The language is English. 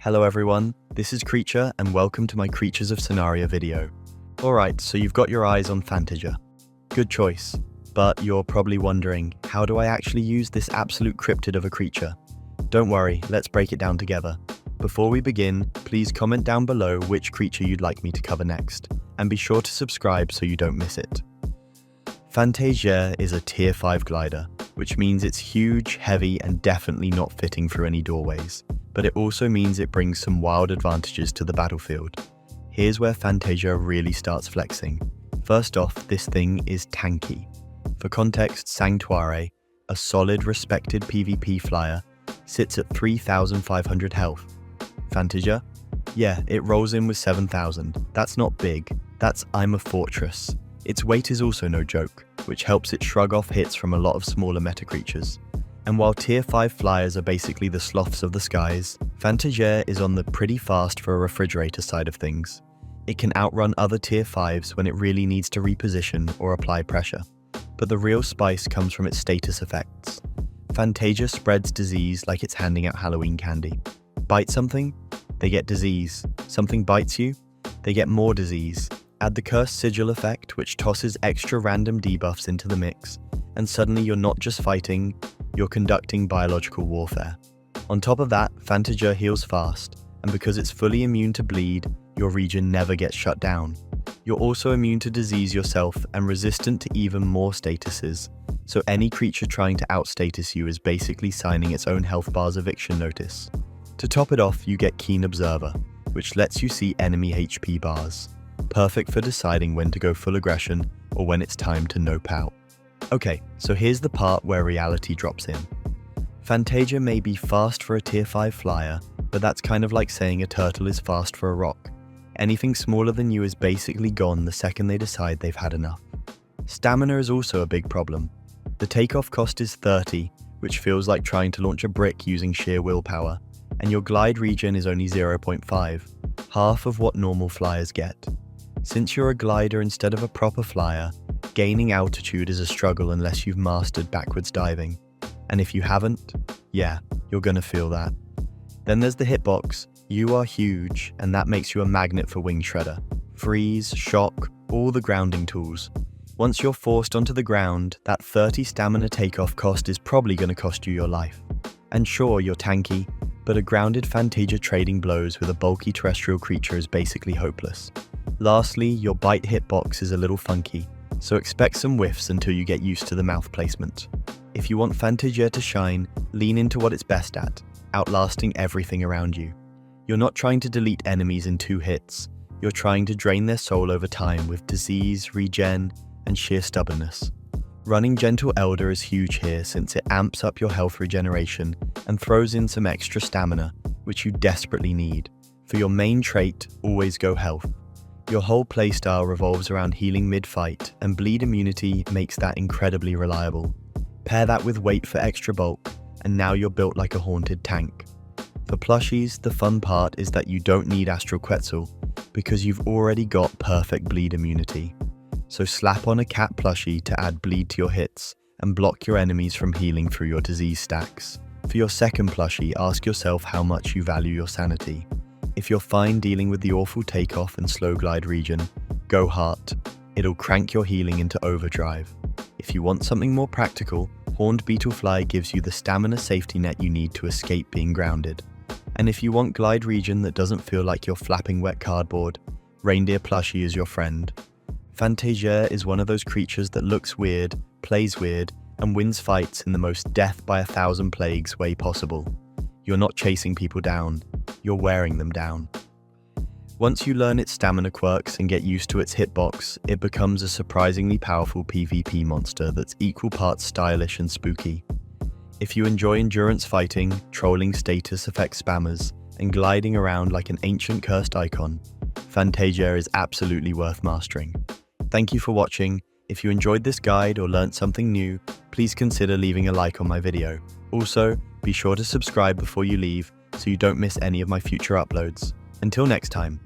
Hello everyone, this is Creature and welcome to my Creatures of Sonaria video. Alright, so you've got your eyes on Phantejer. Good choice, but you're probably wondering, how do I actually use this absolute cryptid of a creature? Don't worry, let's break it down together. Before we begin, please comment down below which creature you'd like me to cover next, and be sure to subscribe so you don't miss it. Phantejer is a tier 5 glider, which means it's huge, heavy, and definitely not fitting through any doorways. But it also means it brings some wild advantages to the battlefield. Here's where Phantejer really starts flexing. First off, this thing is tanky. For context, Sanctuary, a solid, respected PvP flyer, sits at 3,500 health. Phantejer? Yeah, it rolls in with 7,000. That's not big, that's I'm a fortress. Its weight is also no joke, which helps it shrug off hits from a lot of smaller meta creatures. And while tier 5 flyers are basically the sloths of the skies, Phantejer is on the pretty fast for a refrigerator side of things. It can outrun other tier 5s when it really needs to reposition or apply pressure. But the real spice comes from its status effects. Phantejer spreads disease like it's handing out Halloween candy. Bite something? They get disease. Something bites you? They get more disease. Add the cursed sigil effect, which tosses extra random debuffs into the mix, and suddenly you're not just fighting, you're conducting biological warfare. On top of that, Phantejer heals fast, and because it's fully immune to bleed, your region never gets shut down. You're also immune to disease yourself and resistant to even more statuses, so any creature trying to outstatus you is basically signing its own health bar's eviction notice. To top it off, you get Keen Observer, which lets you see enemy HP bars, perfect for deciding when to go full aggression or when it's time to nope out. Okay, so here's the part where reality drops in. Phantejer may be fast for a tier 5 flyer, but that's kind of like saying a turtle is fast for a rock. Anything smaller than you is basically gone the second they decide they've had enough. Stamina is also a big problem. The takeoff cost is 30, which feels like trying to launch a brick using sheer willpower, and your glide regen is only 0.5, half of what normal flyers get. Since you're a glider instead of a proper flyer, gaining altitude is a struggle unless you've mastered backwards diving. And if you haven't, yeah, you're gonna feel that. Then there's the hitbox. You are huge, and that makes you a magnet for Wing Shredder. Freeze, shock, all the grounding tools. Once you're forced onto the ground, that 30 stamina takeoff cost is probably gonna cost you your life. And sure, you're tanky, but a grounded Phantejer trading blows with a bulky terrestrial creature is basically hopeless. Lastly, your bite hitbox is a little funky, so expect some whiffs until you get used to the mouth placement. If you want Phantejer to shine, lean into what it's best at, outlasting everything around you. You're not trying to delete enemies in 2 hits, you're trying to drain their soul over time with disease, regen, and sheer stubbornness. Running Gentle Elder is huge here since it amps up your health regeneration and throws in some extra stamina, which you desperately need. For your main trait, always go health. Your whole playstyle revolves around healing mid-fight, and bleed immunity makes that incredibly reliable. Pair that with weight for extra bulk, and now you're built like a haunted tank. For plushies, the fun part is that you don't need Astral Quetzal, because you've already got perfect bleed immunity. So slap on a cat plushie to add bleed to your hits, and block your enemies from healing through your disease stacks. For your second plushie, ask yourself how much you value your sanity. If you're fine dealing with the awful takeoff and slow glide region, go Heart. It'll crank your healing into overdrive. If you want something more practical, Horned Beetlefly gives you the stamina safety net you need to escape being grounded. And if you want glide region that doesn't feel like you're flapping wet cardboard, Reindeer plushie is your friend. Phantejer is one of those creatures that looks weird, plays weird, and wins fights in the most death by 1,000 plagues way possible. You're not chasing people down, you're wearing them down. Once you learn its stamina quirks and get used to its hitbox, it becomes a surprisingly powerful PvP monster that's equal parts stylish and spooky. If you enjoy endurance fighting, trolling status effect spammers, and gliding around like an ancient cursed icon, Phantejer is absolutely worth mastering. Thank you for watching. If you enjoyed this guide or learnt something new, please consider leaving a like on my video. Also, be sure to subscribe before you leave so you don't miss any of my future uploads. Until next time.